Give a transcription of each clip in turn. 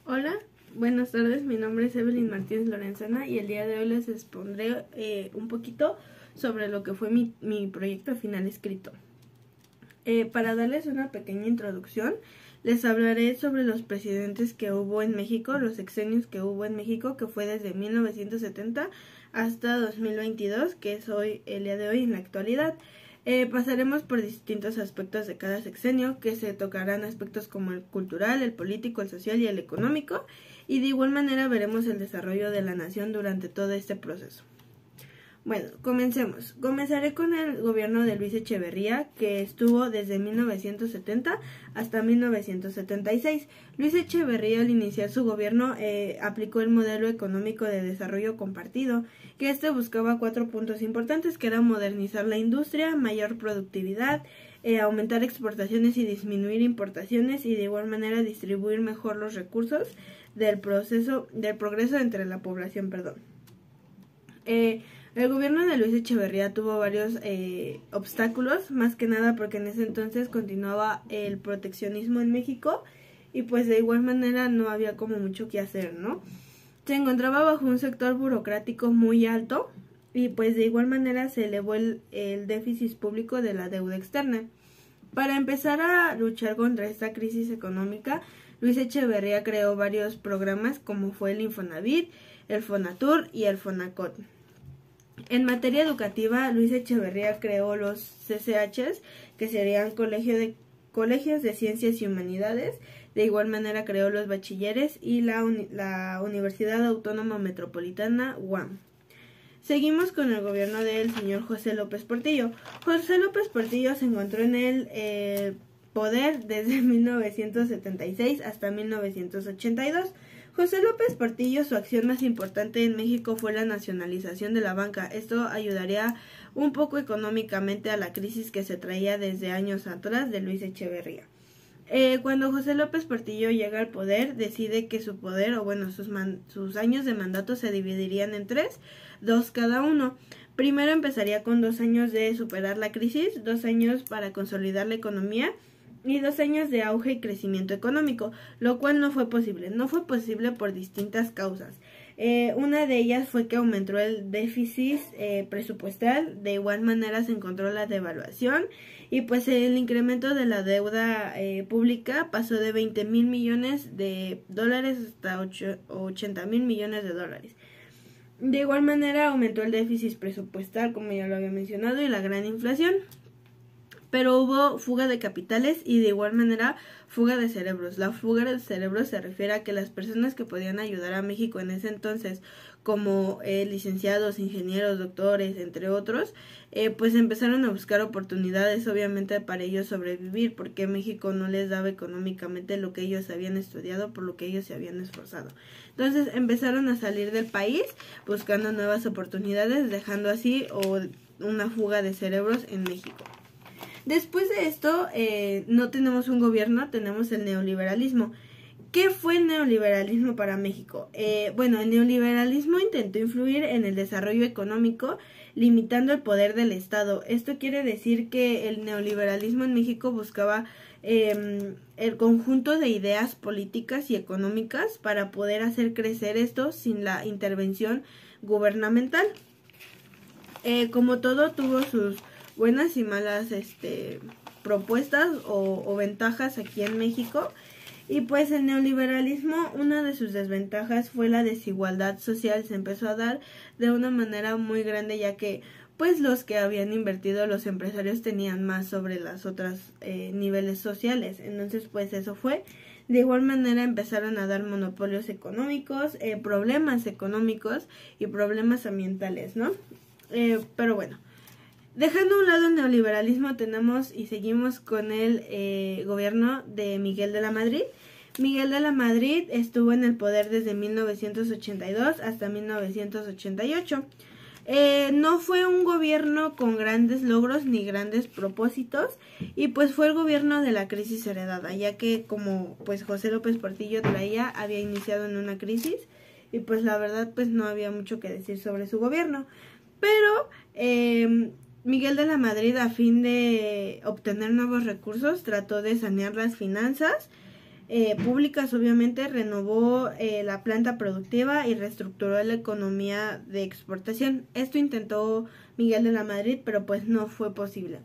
Hola, buenas tardes, mi nombre es Evelyn Martínez Lorenzana y el día de hoy les expondré un poquito sobre lo que fue mi proyecto final escrito. Para darles una pequeña introducción, les hablaré sobre los presidentes que hubo en México, los sexenios que hubo en México, que fue desde 1970 hasta 2022, que es hoy, el día de hoy en la actualidad. Pasaremos por distintos aspectos de cada sexenio, que se tocarán aspectos como el cultural, el político, el social y el económico, y de igual manera veremos el desarrollo de la nación durante todo este proceso. Bueno, comencemos. Comenzaré con el gobierno de Luis Echeverría, que estuvo desde 1970 hasta 1976. Luis Echeverría, al iniciar su gobierno, aplicó el modelo económico de desarrollo compartido, que buscaba 4 puntos importantes, que eran modernizar la industria, mayor productividad, aumentar exportaciones y disminuir importaciones, y de igual manera distribuir mejor los recursos del progreso entre la población, El gobierno de Luis Echeverría tuvo varios obstáculos, más que nada porque en ese entonces continuaba el proteccionismo en México y pues de igual manera no había como mucho que hacer, ¿no? Se encontraba bajo un sector burocrático muy alto y pues de igual manera se elevó el déficit público de la deuda externa. Para empezar a luchar contra esta crisis económica, Luis Echeverría creó varios programas como fue el Infonavit, el Fonatur y el Fonacot. En materia educativa, Luis Echeverría creó los CCHs, que serían colegios de ciencias y humanidades. De igual manera creó los bachilleres y la Universidad Autónoma Metropolitana, UAM. Seguimos con el gobierno del señor José López Portillo. José López Portillo se encontró en el poder desde 1976 hasta 1982. José López Portillo, su acción más importante en México fue la nacionalización de la banca. Esto ayudaría un poco económicamente a la crisis que se traía desde años atrás de Luis Echeverría. Cuando José López Portillo llega al poder, decide que su poder, o bueno, sus años de mandato se dividirían en 3, 2 cada uno. Primero empezaría con 2 años de superar la crisis, 2 años para consolidar la economía, y 2 años de auge y crecimiento económico, lo cual no fue posible. No fue posible por distintas causas. Una de ellas fue que aumentó el déficit presupuestal, de igual manera se encontró la devaluación y pues el incremento de la deuda pública pasó de 20,000 millones de dólares hasta 80,000 millones de dólares. De igual manera aumentó el déficit presupuestal, como ya lo había mencionado, y la gran inflación. Pero hubo fuga de capitales y de igual manera fuga de cerebros. La fuga de cerebros se refiere a que las personas que podían ayudar a México en ese entonces, como licenciados, ingenieros, doctores, entre otros, pues empezaron a buscar oportunidades, obviamente, para ellos sobrevivir, porque México no les daba económicamente lo que ellos habían estudiado, por lo que ellos se habían esforzado. Entonces empezaron a salir del país buscando nuevas oportunidades, dejando así una fuga de cerebros en México. Después de esto, no tenemos un gobierno, tenemos el neoliberalismo. ¿Qué fue el neoliberalismo para México? Bueno, el neoliberalismo intentó influir en el desarrollo económico, limitando el poder del Estado. Esto quiere decir que el neoliberalismo en México buscaba el conjunto de ideas políticas y económicas para poder hacer crecer esto sin la intervención gubernamental. Como todo, tuvo sus buenas y malas propuestas o ventajas aquí en México. Y pues el neoliberalismo, una de sus desventajas fue la desigualdad social. Se empezó a dar de una manera muy grande, ya que pues los que habían invertido, los empresarios, tenían más sobre las otras niveles sociales. Entonces pues eso fue. De igual manera empezaron a dar monopolios económicos, problemas económicos y problemas ambientales, ¿no? Pero bueno, dejando a un lado el neoliberalismo, tenemos y seguimos con el gobierno de Miguel de la Madrid. Miguel de la Madrid estuvo en el poder desde 1982 hasta 1988. No fue un gobierno con grandes logros ni grandes propósitos, y pues fue el gobierno de la crisis heredada, ya que como pues José López Portillo había iniciado en una crisis y pues la verdad pues no había mucho que decir sobre su gobierno. Pero Miguel de la Madrid, a fin de obtener nuevos recursos, trató de sanear las finanzas públicas, obviamente, renovó la planta productiva y reestructuró la economía de exportación. Esto intentó Miguel de la Madrid, pero pues no fue posible.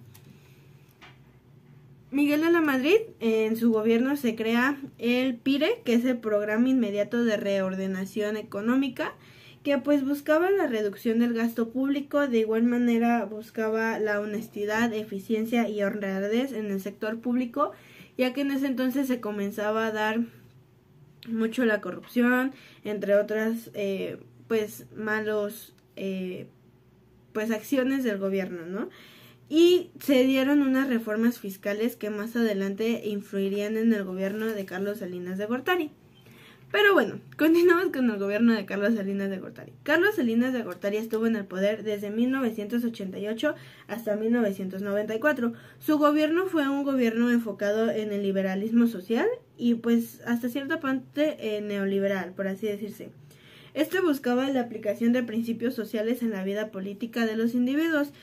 Miguel de la Madrid, en su gobierno se crea el PIRE, que es el Programa Inmediato de Reordenación Económica, que pues buscaba la reducción del gasto público, de igual manera buscaba la honestidad, eficiencia y honradez en el sector público, ya que en ese entonces se comenzaba a dar mucho la corrupción, entre otras pues malos pues acciones del gobierno, ¿no? Y se dieron unas reformas fiscales que más adelante influirían en el gobierno de Carlos Salinas de Gortari. Pero bueno, continuamos con el gobierno de Carlos Salinas de Gortari. Carlos Salinas de Gortari estuvo en el poder desde 1988 hasta 1994. Su gobierno fue un gobierno enfocado en el liberalismo social y pues hasta cierta parte neoliberal, por así decirse. Este buscaba la aplicación de principios sociales en la vida política de los individuos.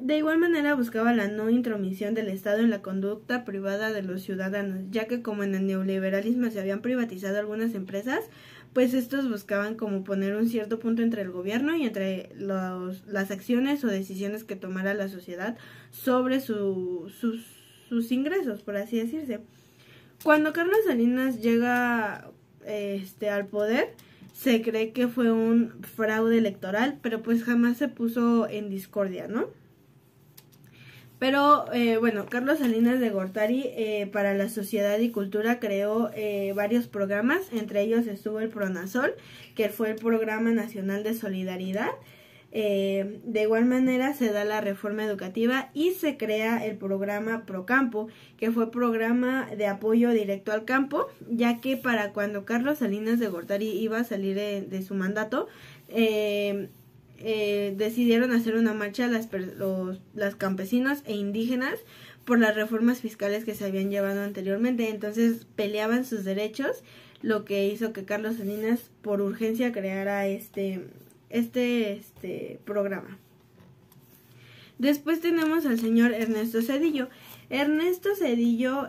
De igual manera buscaba la no intromisión del Estado en la conducta privada de los ciudadanos, ya que como en el neoliberalismo se habían privatizado algunas empresas, pues estos buscaban como poner un cierto punto entre el gobierno y entre las acciones o decisiones que tomara la sociedad sobre sus ingresos, por así decirse. Cuando Carlos Salinas llega al poder, se cree que fue un fraude electoral, pero pues jamás se puso en discordia, ¿no? Pero bueno, Carlos Salinas de Gortari para la sociedad y cultura creó varios programas, entre ellos estuvo el PRONASOL, que fue el Programa Nacional de Solidaridad. De igual manera se da la reforma educativa y se crea el programa Procampo, que fue programa de apoyo directo al campo, ya que para cuando Carlos Salinas de Gortari iba a salir de su mandato, decidieron hacer una marcha las campesinos e indígenas por las reformas fiscales que se habían llevado anteriormente. Entonces peleaban sus derechos, lo que hizo que Carlos Salinas por urgencia creara este programa. Después tenemos al señor Ernesto Zedillo. Ernesto Zedillo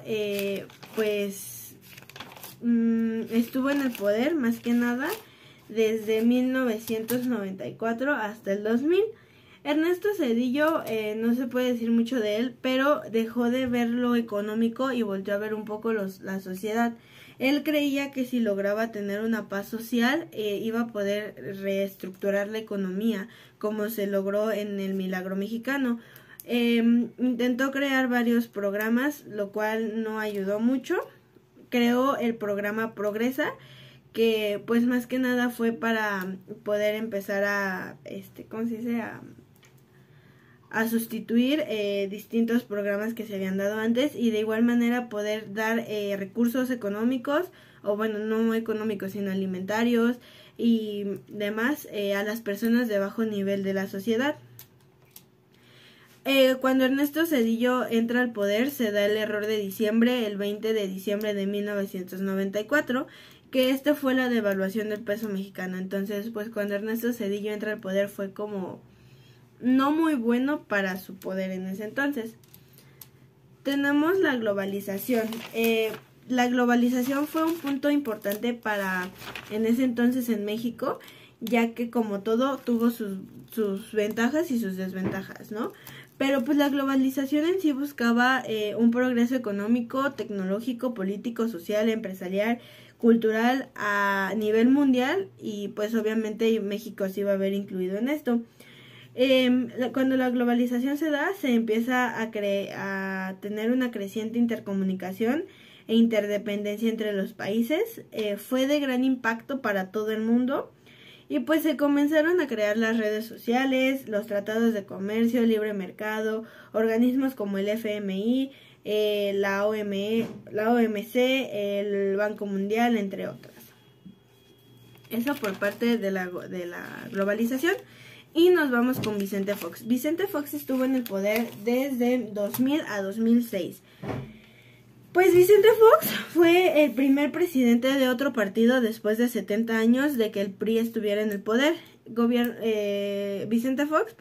estuvo en el poder más que nada desde 1994 hasta el 2000. Ernesto Zedillo no se puede decir mucho de él, pero dejó de ver lo económico y volvió a ver un poco la sociedad. Él creía que si lograba tener una paz social, iba a poder reestructurar la economía, como se logró en el Milagro Mexicano. Intentó crear varios programas, lo cual no ayudó mucho. Creó el programa Progresa, que pues más que nada fue para poder empezar a, ¿cómo se dice?, a sustituir distintos programas que se habían dado antes y de igual manera poder dar recursos económicos, o bueno, no económicos sino alimentarios y demás a las personas de bajo nivel de la sociedad. Cuando Ernesto Zedillo entra al poder se da el error de diciembre, el 20 de diciembre de 1994, que fue la devaluación del peso mexicano. Entonces pues cuando Ernesto Zedillo entra al poder fue como no muy bueno para su poder en ese entonces. Tenemos la globalización. La globalización fue un punto importante para en ese entonces en México, ya que como todo tuvo sus ventajas y sus desventajas, ¿no? Pero pues la globalización en sí buscaba un progreso económico, tecnológico, político, social, empresarial, cultural a nivel mundial y pues obviamente México se iba a ver incluido en esto. Cuando la globalización se da, se empieza a tener una creciente intercomunicación e interdependencia entre los países. Fue de gran impacto para todo el mundo y pues se comenzaron a crear las redes sociales, los tratados de comercio, libre mercado, organismos como el FMI, la OMC, el Banco Mundial, entre otras. Eso por parte de la globalización. Y nos vamos con Vicente Fox. Vicente Fox estuvo en el poder desde 2000 a 2006. Pues Vicente Fox fue el primer presidente de otro partido después de 70 años de que el PRI estuviera en el poder. Vicente Fox,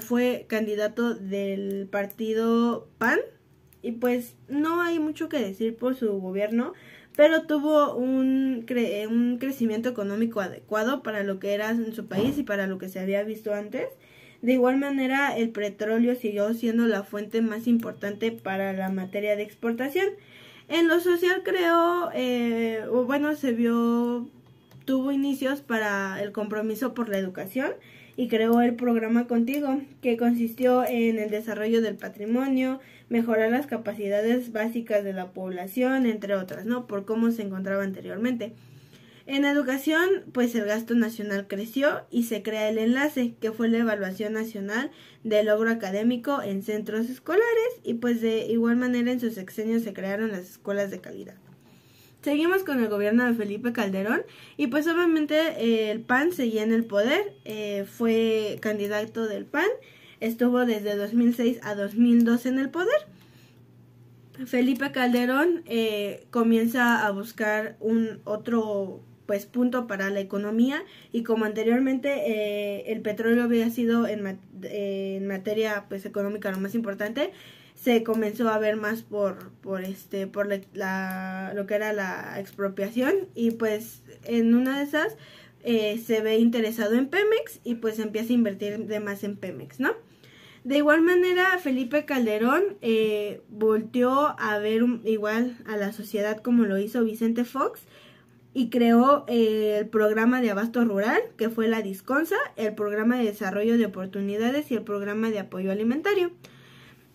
fue candidato del partido PAN y pues no hay mucho que decir por su gobierno, pero tuvo un crecimiento económico adecuado para lo que era en su país y para lo que se había visto antes. De igual manera, el petróleo siguió siendo la fuente más importante para la materia de exportación. En lo social tuvo inicios para el compromiso por la educación y creó el programa Contigo, que consistió en el desarrollo del patrimonio, mejorar las capacidades básicas de la población, entre otras, ¿no? Por cómo se encontraba anteriormente. En educación, pues el gasto nacional creció y se crea el enlace, que fue la evaluación nacional del logro académico en centros escolares, y pues de igual manera en sus sexenios se crearon las escuelas de calidad. Seguimos con el gobierno de Felipe Calderón y pues obviamente el PAN seguía en el poder, fue candidato del PAN, estuvo desde 2006 a 2012 en el poder. Felipe Calderón comienza a buscar un otro punto para la economía, y como anteriormente el petróleo había sido en materia económica lo más importante, se comenzó a ver más por lo que era la expropiación, y pues en una de esas se ve interesado en Pemex y pues empieza a invertir de más en Pemex, ¿no? De igual manera, Felipe Calderón volteó a ver igual a la sociedad como lo hizo Vicente Fox, y creó el programa de abasto rural, que fue la Disconsa, el programa de desarrollo de oportunidades y el programa de apoyo alimentario.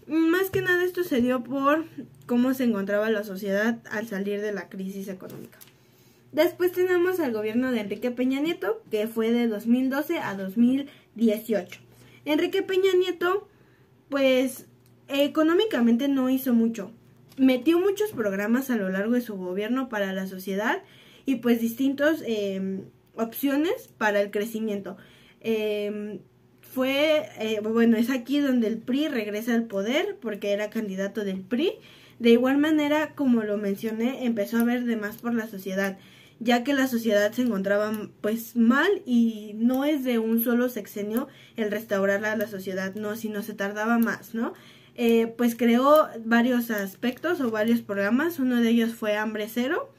Más que nada esto se dio por cómo se encontraba la sociedad al salir de la crisis económica. Después tenemos al gobierno de Enrique Peña Nieto, que fue de 2012 a 2018. Enrique Peña Nieto, pues económicamente no hizo mucho. Metió muchos programas a lo largo de su gobierno para la sociedad y pues distintas opciones para el crecimiento. Es aquí donde el PRI regresa al poder porque era candidato del PRI. De igual manera, como lo mencioné, empezó a ver de más por la sociedad, ya que la sociedad se encontraba pues mal y no es de un solo sexenio el restaurar a la sociedad, no, sino se tardaba más, ¿no? Pues creó varios aspectos o varios programas, uno de ellos fue Hambre Cero,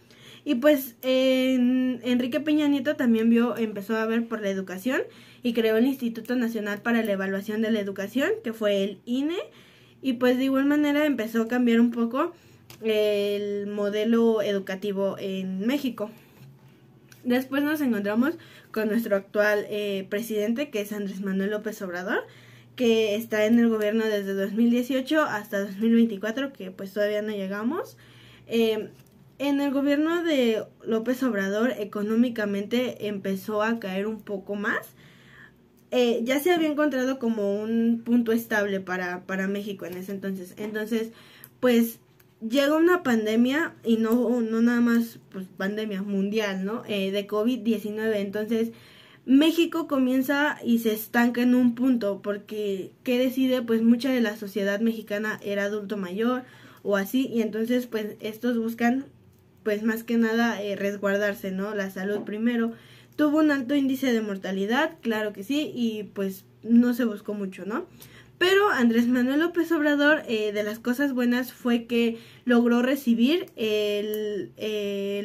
y pues Enrique Peña Nieto también empezó a ver por la educación y creó el Instituto Nacional para la Evaluación de la Educación, que fue el INE, y pues de igual manera empezó a cambiar un poco el modelo educativo en México. Después nos encontramos con nuestro actual presidente, que es Andrés Manuel López Obrador, que está en el gobierno desde 2018 hasta 2024, que pues todavía no llegamos. En el gobierno de López Obrador económicamente empezó a caer un poco más. Ya se había encontrado como un punto estable para México en ese entonces. Entonces, pues llega una pandemia, y no nada más pues pandemia mundial, ¿no? De COVID-19. Entonces México comienza y se estanca en un punto, porque ¿qué decide? Pues mucha de la sociedad mexicana era adulto mayor o así, y entonces pues estos buscan pues más que nada resguardarse, ¿no? La salud primero. Tuvo un alto índice de mortalidad, claro que sí, y pues no se buscó mucho, ¿no? Pero Andrés Manuel López Obrador, de las cosas buenas fue que logró recibir el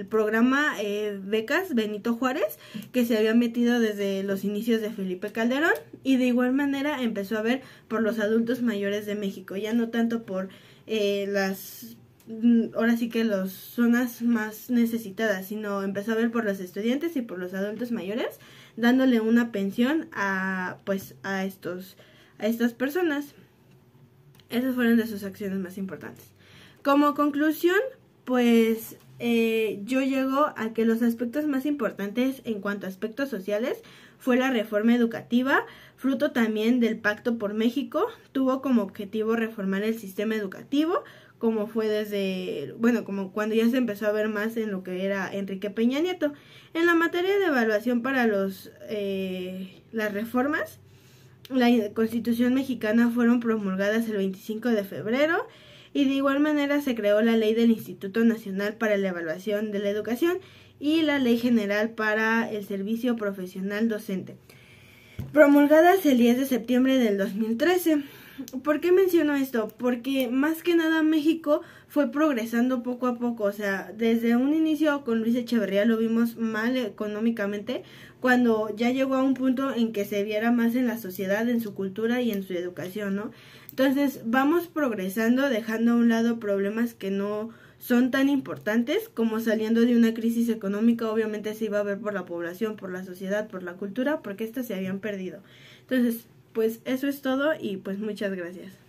programa Becas Benito Juárez, que se había metido desde los inicios de Felipe Calderón, y de igual manera empezó a ver por los adultos mayores de México, ya no tanto por ahora sí que las zonas más necesitadas, sino empezó a ver por los estudiantes y por los adultos mayores, dándole una pensión a estas personas. Esas fueron de sus acciones más importantes. Como conclusión, pues yo llego a que los aspectos más importantes en cuanto a aspectos sociales fue la reforma educativa, fruto también del Pacto por México. Tuvo como objetivo reformar el sistema educativo, como fue como cuando ya se empezó a ver más en lo que era Enrique Peña Nieto. En la materia de evaluación para las reformas, la Constitución mexicana fueron promulgadas el 25 de febrero, y de igual manera se creó la Ley del Instituto Nacional para la Evaluación de la Educación y la Ley General para el Servicio Profesional Docente, promulgadas el 10 de septiembre del 2013. ¿Por qué menciono esto? Porque más que nada México fue progresando poco a poco, o sea, desde un inicio con Luis Echeverría lo vimos mal económicamente, cuando ya llegó a un punto en que se viera más en la sociedad, en su cultura y en su educación, ¿no? Entonces vamos progresando, dejando a un lado problemas que no son tan importantes, como saliendo de una crisis económica, obviamente se iba a ver por la población, por la sociedad, por la cultura, porque estas se habían perdido. Entonces, pues eso es todo y pues muchas gracias.